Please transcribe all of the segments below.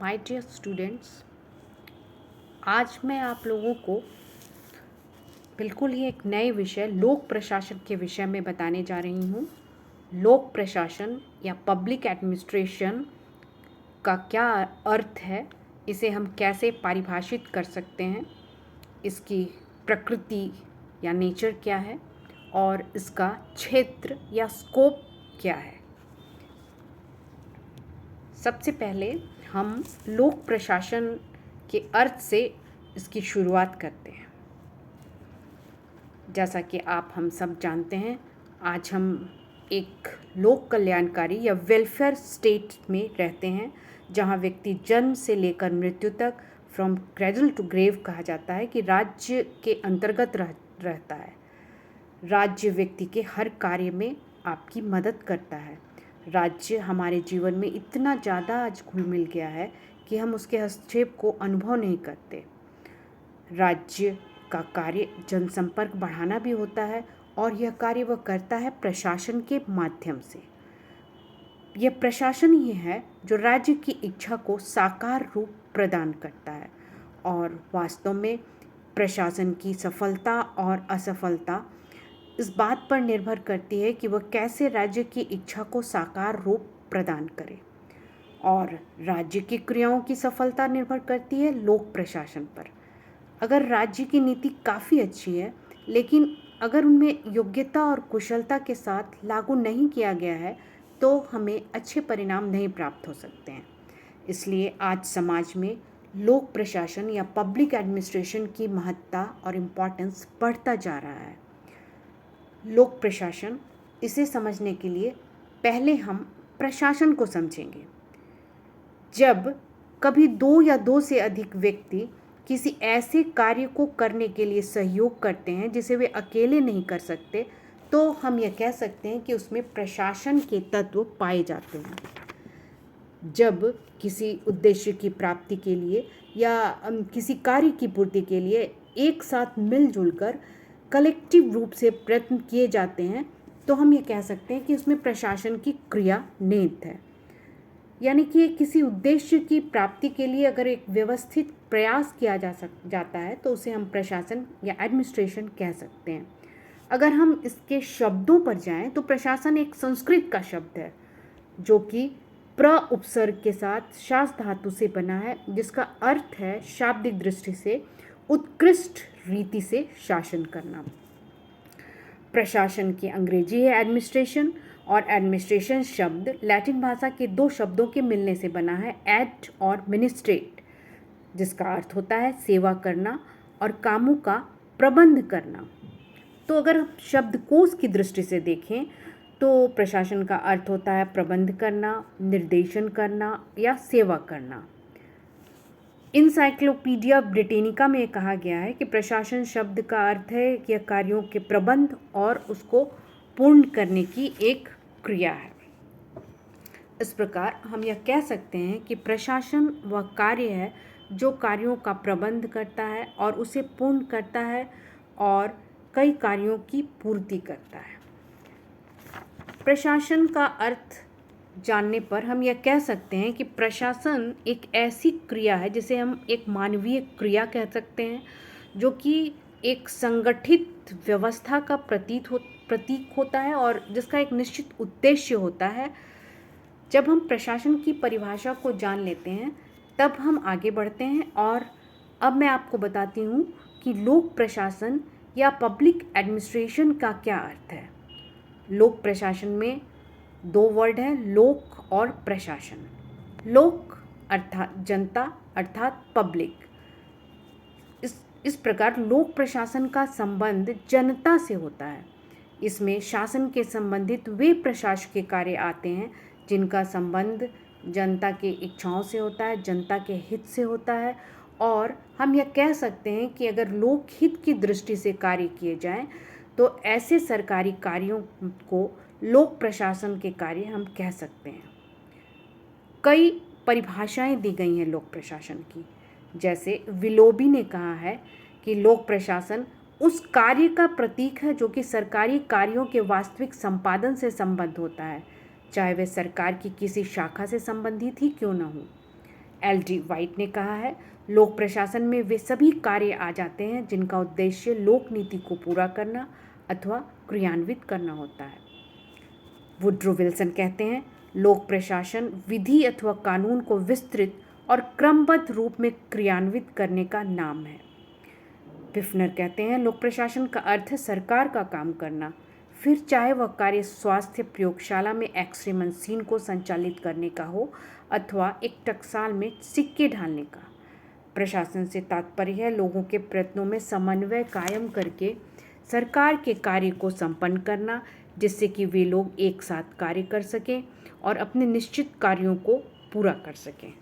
My dear students, आज मैं आप लोगों को बिल्कुल ही एक नए विषय लोक प्रशासन के विषय में बताने जा रही हूँ। लोक प्रशासन या पब्लिक एडमिनिस्ट्रेशन का क्या अर्थ है, इसे हम कैसे परिभाषित कर सकते हैं, इसकी प्रकृति या नेचर क्या है और इसका क्षेत्र या स्कोप क्या है। सबसे पहले हम लोक प्रशासन के अर्थ से इसकी शुरुआत करते हैं। जैसा कि हम सब जानते हैं, आज हम एक लोक कल्याणकारी या वेलफेयर स्टेट में रहते हैं, जहां व्यक्ति जन्म से लेकर मृत्यु तक फ्रॉम क्रेडल टू ग्रेव कहा जाता है कि राज्य के अंतर्गत रहता है। राज्य व्यक्ति के हर कार्य में आपकी मदद करता है। राज्य हमारे जीवन में इतना ज़्यादा आज घुल मिल गया है कि हम उसके हस्तक्षेप को अनुभव नहीं करते। राज्य का कार्य जनसंपर्क बढ़ाना भी होता है और यह कार्य वह करता है प्रशासन के माध्यम से। यह प्रशासन ही है जो राज्य की इच्छा को साकार रूप प्रदान करता है और वास्तव में प्रशासन की सफलता और असफलता इस बात पर निर्भर करती है कि वह कैसे राज्य की इच्छा को साकार रूप प्रदान करे, और राज्य की क्रियाओं की सफलता निर्भर करती है लोक प्रशासन पर। अगर राज्य की नीति काफ़ी अच्छी है, लेकिन अगर उनमें योग्यता और कुशलता के साथ लागू नहीं किया गया है, तो हमें अच्छे परिणाम नहीं प्राप्त हो सकते हैं। इसलिए आज समाज में लोक प्रशासन या पब्लिक एडमिनिस्ट्रेशन की महत्ता और इम्पोर्टेंस बढ़ता जा रहा है। लोक प्रशासन, इसे समझने के लिए पहले हम प्रशासन को समझेंगे। जब कभी दो या दो से अधिक व्यक्ति किसी ऐसे कार्य को करने के लिए सहयोग करते हैं जिसे वे अकेले नहीं कर सकते, तो हम यह कह सकते हैं कि उसमें प्रशासन के तत्व पाए जाते हैं। जब किसी उद्देश्य की प्राप्ति के लिए या किसी कार्य की पूर्ति के लिए एक साथ मिलजुल कर कलेक्टिव रूप से प्रयत्न किए जाते हैं, तो हम ये कह सकते हैं कि उसमें प्रशासन की क्रिया निहित है। यानी कि किसी उद्देश्य की प्राप्ति के लिए अगर एक व्यवस्थित प्रयास किया जाता है, तो उसे हम प्रशासन या एडमिनिस्ट्रेशन कह सकते हैं। अगर हम इसके शब्दों पर जाएं, तो प्रशासन एक संस्कृत का शब्द है जो कि प्र उपसर्ग के साथ शास धातु से बना है, जिसका अर्थ है शाब्दिक दृष्टि से उत्कृष्ट रीति से शासन करना। प्रशासन की अंग्रेजी है एडमिनिस्ट्रेशन, और एडमिनिस्ट्रेशन शब्द लैटिन भाषा के दो शब्दों के मिलने से बना है, एड और मिनिस्ट्रेट, जिसका अर्थ होता है सेवा करना और कामों का प्रबंध करना। तो अगर शब्दकोश की दृष्टि से देखें तो प्रशासन का अर्थ होता है प्रबंध करना, निर्देशन करना या सेवा करना। इनसाइक्लोपीडिया ब्रिटेनिका में कहा गया है कि प्रशासन शब्द का अर्थ है कि यह कार्यों के प्रबंध और उसको पूर्ण करने की एक क्रिया है। इस प्रकार हम यह कह सकते हैं कि प्रशासन वह कार्य है जो कार्यों का प्रबंध करता है और उसे पूर्ण करता है और कई कार्यों की पूर्ति करता है। प्रशासन का अर्थ जानने पर हम यह कह सकते हैं कि प्रशासन एक ऐसी क्रिया है जिसे हम एक मानवीय क्रिया कह सकते हैं, जो कि एक संगठित व्यवस्था का प्रतीक होता है और जिसका एक निश्चित उद्देश्य होता है। जब हम प्रशासन की परिभाषा को जान लेते हैं, तब हम आगे बढ़ते हैं और अब मैं आपको बताती हूँ कि लोक प्रशासन या पब्लिक एडमिनिस्ट्रेशन का क्या अर्थ है। लोक प्रशासन में दो वर्ड हैं, लोक और प्रशासन। लोक अर्थात जनता अर्थात पब्लिक। इस प्रकार लोक प्रशासन का संबंध जनता से होता है। इसमें शासन के संबंधित वे प्रशासकीय कार्य आते हैं जिनका संबंध जनता के इच्छाओं से होता है, जनता के हित से होता है, और हम यह कह सकते हैं कि अगर लोक हित की दृष्टि से कार्य किए जाएं, तो ऐसे सरकारी कार्यों को लोक प्रशासन के कार्य हम कह सकते हैं। कई परिभाषाएं दी गई हैं लोक प्रशासन की। जैसे विलोबी ने कहा है कि लोक प्रशासन उस कार्य का प्रतीक है जो कि सरकारी कार्यों के वास्तविक संपादन से संबद्ध होता है, चाहे वह सरकार की किसी शाखा से संबंधित ही क्यों न हो। एल.डी. वाइट ने कहा है, लोक प्रशासन में वे सभी कार्य आ जाते हैं जिनका उद्देश्य लोक नीति को पूरा करना अथवा क्रियान्वित करना होता है। वुड्रो विल्सन कहते हैं, लोक प्रशासन विधि अथवा कानून को विस्तृत और क्रमबद्ध रूप में क्रियान्वित करने का नाम है। पिफनर कहते हैं, लोक प्रशासन का अर्थ है सरकार का काम करना, फिर चाहे वह कार्य स्वास्थ्य प्रयोगशाला में एक्सरे मशीन को संचालित करने का हो अथवा एक टकसाल में सिक्के ढालने का। प्रशासन से तात्पर्य है लोगों के प्रयत्नों में समन्वय कायम करके सरकार के कार्य को संपन्न करना, जिससे कि वे लोग एक साथ कार्य कर सकें और अपने निश्चित कार्यों को पूरा कर सकें।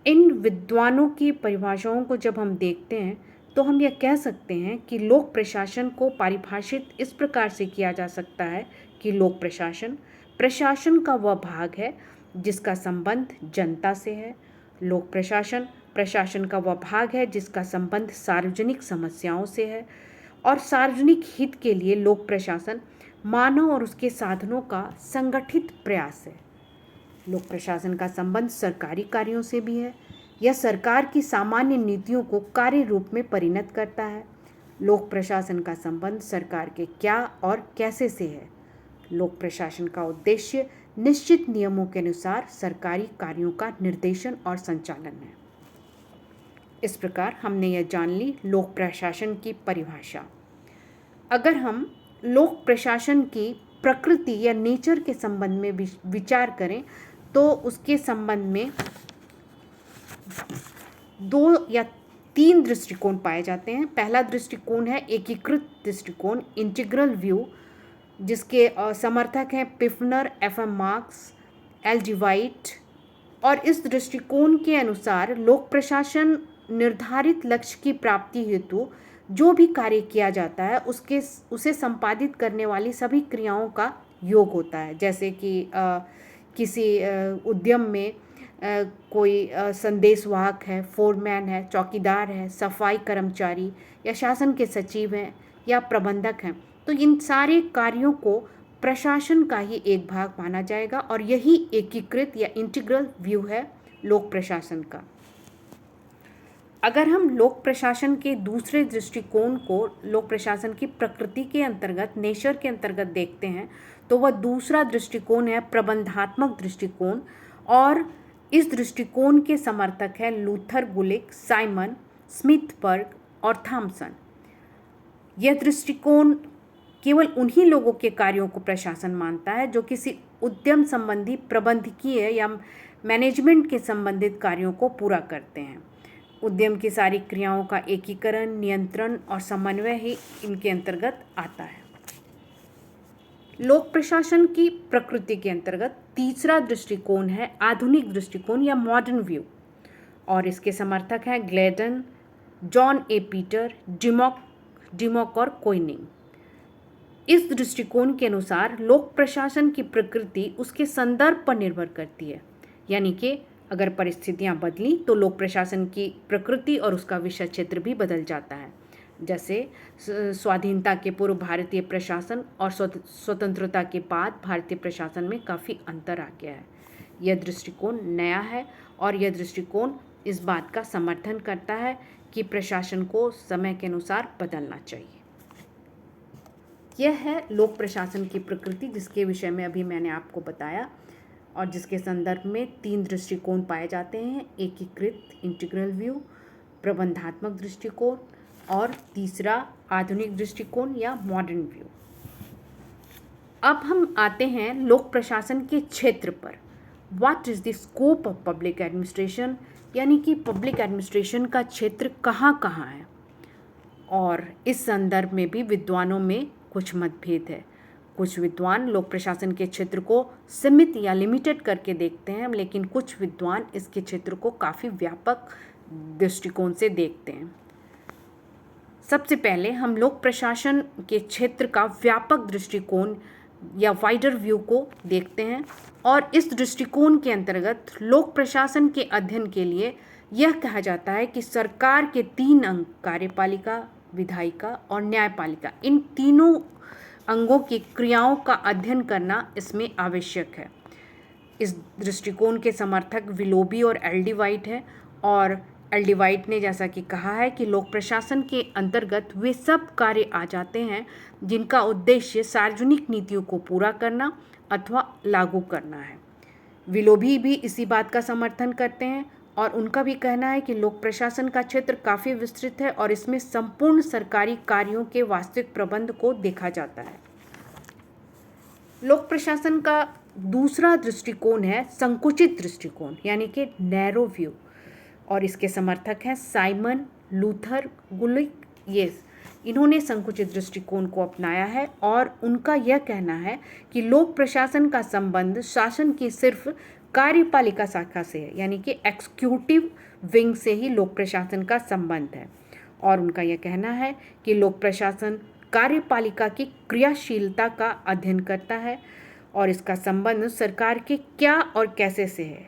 इन विद्वानों की परिभाषाओं को जब हम देखते हैं तो हम यह कह सकते हैं कि लोक प्रशासन को परिभाषित इस प्रकार से किया जा सकता है कि लोक प्रशासन प्रशासन का वह भाग है जिसका संबंध जनता से है। लोक प्रशासन प्रशासन का वह भाग है जिसका संबंध सार्वजनिक समस्याओं से है और सार्वजनिक हित के लिए लोक प्रशासन मानव और उसके साधनों का संगठित प्रयास है। लोक प्रशासन का संबंध सरकारी कार्यों से भी है। यह सरकार की सामान्य नीतियों को कार्य रूप में परिणत करता है। लोक प्रशासन का संबंध सरकार के क्या और कैसे से है। लोक प्रशासन का उद्देश्य निश्चित नियमों के अनुसार सरकारी कार्यों का निर्देशन और संचालन है। इस प्रकार हमने यह जान ली लोक प्रशासन की परिभाषा। अगर हम लोक प्रशासन की प्रकृति या नेचर के संबंध में विचार करें तो उसके संबंध में 2 या 3 दृष्टिकोण पाए जाते हैं। पहला दृष्टिकोण है एकीकृत दृष्टिकोण, इंटीग्रल व्यू, जिसके समर्थक हैं पिफनर, एफ.एम. Marks, LD. वाइट। और इस दृष्टिकोण के अनुसार लोक प्रशासन निर्धारित लक्ष्य की प्राप्ति हेतु जो भी कार्य किया जाता है उसे संपादित करने वाली सभी क्रियाओं का योग होता है। जैसे कि किसी उद्यम में कोई संदेशवाहक है, फोरमैन है, चौकीदार है, सफाई कर्मचारी या शासन के सचिव हैं या प्रबंधक हैं, तो इन सारे कार्यों को प्रशासन का ही एक भाग माना जाएगा और यही एकीकृत या इंटीग्रल व्यू है लोक प्रशासन का। अगर हम लोक प्रशासन के दूसरे दृष्टिकोण को लोक प्रशासन की प्रकृति के अंतर्गत, नेचर के अंतर्गत देखते हैं तो वह दूसरा दृष्टिकोण है प्रबंधात्मक दृष्टिकोण। और इस दृष्टिकोण के समर्थक हैं लूथर गुलिक, साइमन, स्मिथबर्ग और थॉमसन। यह दृष्टिकोण केवल उन्हीं लोगों के कार्यों को प्रशासन मानता है जो किसी उद्यम संबंधी प्रबंधकीय या मैनेजमेंट के संबंधित कार्यों को पूरा करते हैं। उद्यम की सारी क्रियाओं का एकीकरण, नियंत्रण और समन्वय ही इनके अंतर्गत आता है। लोक प्रशासन की प्रकृति के अंतर्गत तीसरा दृष्टिकोण है आधुनिक दृष्टिकोण या मॉडर्न व्यू, और इसके समर्थक हैं ग्लेडन, जॉन ए पीटर, डिमॉक और कोइनिंग। इस दृष्टिकोण के अनुसार लोक प्रशासन की प्रकृति उसके संदर्भ पर निर्भर करती है, यानी कि अगर परिस्थितियां बदली तो लोक प्रशासन की प्रकृति और उसका विषय क्षेत्र भी बदल जाता है। जैसे स्वाधीनता के पूर्व भारतीय प्रशासन और स्वतंत्रता के बाद भारतीय प्रशासन में काफ़ी अंतर आ गया है। यह दृष्टिकोण नया है और यह दृष्टिकोण इस बात का समर्थन करता है कि प्रशासन को समय के अनुसार बदलना चाहिए। यह है लोक प्रशासन की प्रकृति, जिसके विषय में अभी मैंने आपको बताया और जिसके संदर्भ में 3 दृष्टिकोण पाए जाते हैं, एकीकृत इंटीग्रल व्यू, प्रबंधात्मक दृष्टिकोण और तीसरा आधुनिक दृष्टिकोण या मॉडर्न व्यू। अब हम आते हैं लोक प्रशासन के क्षेत्र पर। What is the scope of public administration, यानी कि पब्लिक एडमिनिस्ट्रेशन का क्षेत्र कहाँ कहाँ है। और इस संदर्भ में भी विद्वानों में कुछ मतभेद है। कुछ विद्वान लोक प्रशासन के क्षेत्र को सीमित या लिमिटेड करके देखते हैं, लेकिन कुछ विद्वान इसके क्षेत्र को काफ़ी व्यापक दृष्टिकोण से देखते हैं। सबसे पहले हम लोक प्रशासन के क्षेत्र का व्यापक दृष्टिकोण या वाइडर व्यू को देखते हैं, और इस दृष्टिकोण के अंतर्गत लोक प्रशासन के अध्ययन के लिए यह कहा जाता है कि सरकार के 3 अंग, कार्यपालिका, विधायिका और न्यायपालिका, इन तीनों अंगों की क्रियाओं का अध्ययन करना इसमें आवश्यक है। इस दृष्टिकोण के समर्थक विलोबी और एल.डी. वाइट हैं, और एल.डी. वाइट ने जैसा कि कहा है कि लोक प्रशासन के अंतर्गत वे सब कार्य आ जाते हैं जिनका उद्देश्य सार्वजनिक नीतियों को पूरा करना अथवा लागू करना है। विलोबी भी इसी बात का समर्थन करते हैं और उनका भी कहना है कि लोक प्रशासन का क्षेत्र काफ़ी विस्तृत है और इसमें संपूर्ण सरकारी कार्यों के वास्तविक प्रबंध को देखा जाता है। लोक प्रशासन का दूसरा दृष्टिकोण है संकुचित दृष्टिकोण, यानी कि नैरो व्यू, और इसके समर्थक हैं साइमन लूथर गुलिक। इन्होंने संकुचित दृष्टिकोण को अपनाया है और उनका यह कहना है कि लोक प्रशासन का संबंध शासन की सिर्फ कार्यपालिका शाखा से है, यानी कि एग्जीक्यूटिव विंग से ही लोक प्रशासन का संबंध है। और उनका यह कहना है कि लोक प्रशासन कार्यपालिका की क्रियाशीलता का अध्ययन करता है और इसका संबंध सरकार के क्या और कैसे से है,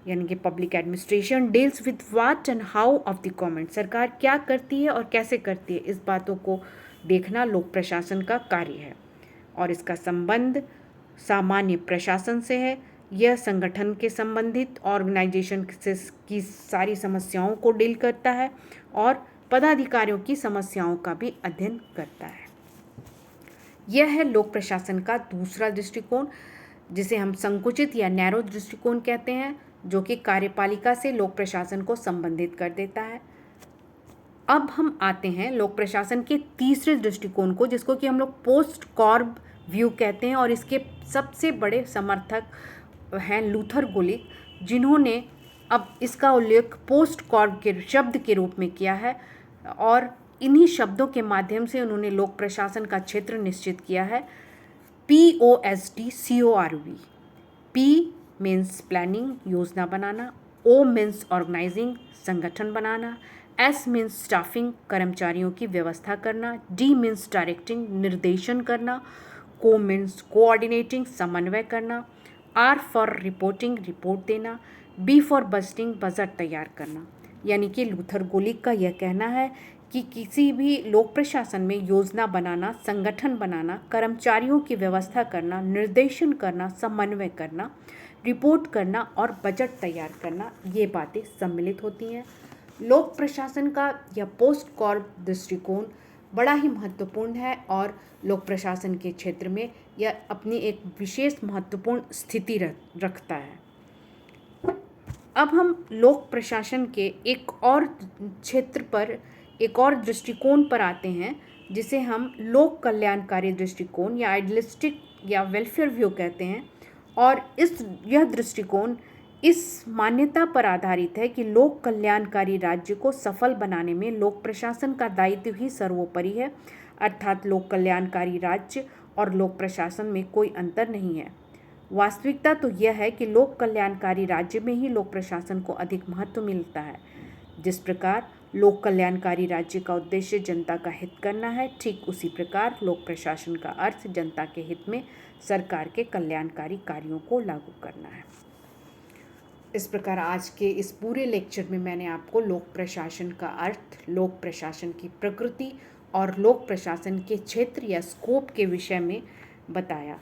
यानी कि public administration deals with what and how of the government. सरकार क्या करती है और कैसे करती है, इस बातों को देखना लोक प्रशासन का कार्य है और इसका संबंध सामान्य प्रशासन से है। यह संगठन के संबंधित ऑर्गेनाइजेशन की सारी समस्याओं को डील करता है और पदाधिकारियों की समस्याओं का भी अध्ययन करता है। यह है लोक प्रशासन का दूसरा दृष्टिकोण, जिसे हम संकुचित या नैरो दृष्टिकोण कहते हैं, जो कि कार्यपालिका से लोक प्रशासन को संबंधित कर देता है। अब हम आते हैं लोक प्रशासन के तीसरे दृष्टिकोण को, जिसको कि हम लोग पोस्ट कॉर्ब व्यू कहते हैं, और इसके सबसे बड़े समर्थक हैं लूथर गुलिक, जिन्होंने अब इसका उल्लेख पोस्ट कॉर्ब के शब्द के रूप में किया है और इन्हीं शब्दों के माध्यम से उन्होंने लोक प्रशासन का क्षेत्र निश्चित किया है। POSTCORB। P मीन्स प्लानिंग, योजना बनाना। O मीन्स ऑर्गेनाइजिंग, संगठन बनाना। S मीन्स स्टाफिंग, कर्मचारियों की व्यवस्था करना। D मीन्स डायरेक्टिंग, निर्देशन करना। Co मीन्स कोऑर्डिनेटिंग, समन्वय करना। R फॉर रिपोर्टिंग, रिपोर्ट देना। B फॉर बजटिंग, बजट तैयार करना। यानी कि लूथर गुलिक का यह कहना है कि किसी भी लोक प्रशासन में योजना बनाना, संगठन बनाना, कर्मचारियों की व्यवस्था करना, निर्देशन करना, समन्वय करना, रिपोर्ट करना और बजट तैयार करना, ये बातें सम्मिलित होती हैं। लोक प्रशासन का यह पोस्ट कॉर्ब दृष्टिकोण बड़ा ही महत्वपूर्ण है और लोक प्रशासन के क्षेत्र में यह अपनी एक विशेष महत्वपूर्ण स्थिति रखता है। अब हम लोक प्रशासन के एक और क्षेत्र पर, एक और दृष्टिकोण पर आते हैं, जिसे हम लोक कल्याणकारी दृष्टिकोण या आइडियलिस्टिक या वेलफेयर व्यू कहते हैं। और यह दृष्टिकोण इस मान्यता पर आधारित है कि लोक कल्याणकारी राज्य को सफल बनाने में लोक प्रशासन का दायित्व ही सर्वोपरि है, अर्थात लोक कल्याणकारी राज्य और लोक प्रशासन में कोई अंतर नहीं है। वास्तविकता तो यह है कि लोक कल्याणकारी राज्य में ही लोक प्रशासन को अधिक महत्व मिलता है। जिस प्रकार लोक कल्याणकारी राज्य का उद्देश्य जनता का हित करना है, ठीक उसी प्रकार लोक प्रशासन का अर्थ जनता के हित में सरकार के कल्याणकारी कार्यों को लागू करना है। इस प्रकार आज के इस पूरे लेक्चर में मैंने आपको लोक प्रशासन का अर्थ, लोक प्रशासन की प्रकृति और लोक प्रशासन के क्षेत्र या स्कोप के विषय में बताया।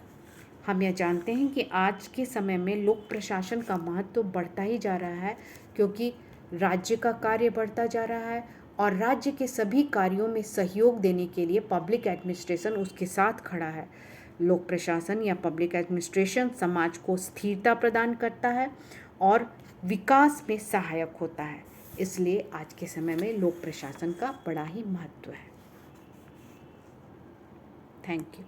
हम यह जानते हैं कि आज के समय में लोक प्रशासन का महत्व बढ़ता ही जा रहा है, क्योंकि राज्य का कार्य बढ़ता जा रहा है और राज्य के सभी कार्यों में सहयोग देने के लिए पब्लिक एडमिनिस्ट्रेशन उसके साथ खड़ा है। लोक प्रशासन या पब्लिक एडमिनिस्ट्रेशन समाज को स्थिरता प्रदान करता है और विकास में सहायक होता है। इसलिए आज के समय में लोक प्रशासन का बड़ा ही महत्व है। Thank you.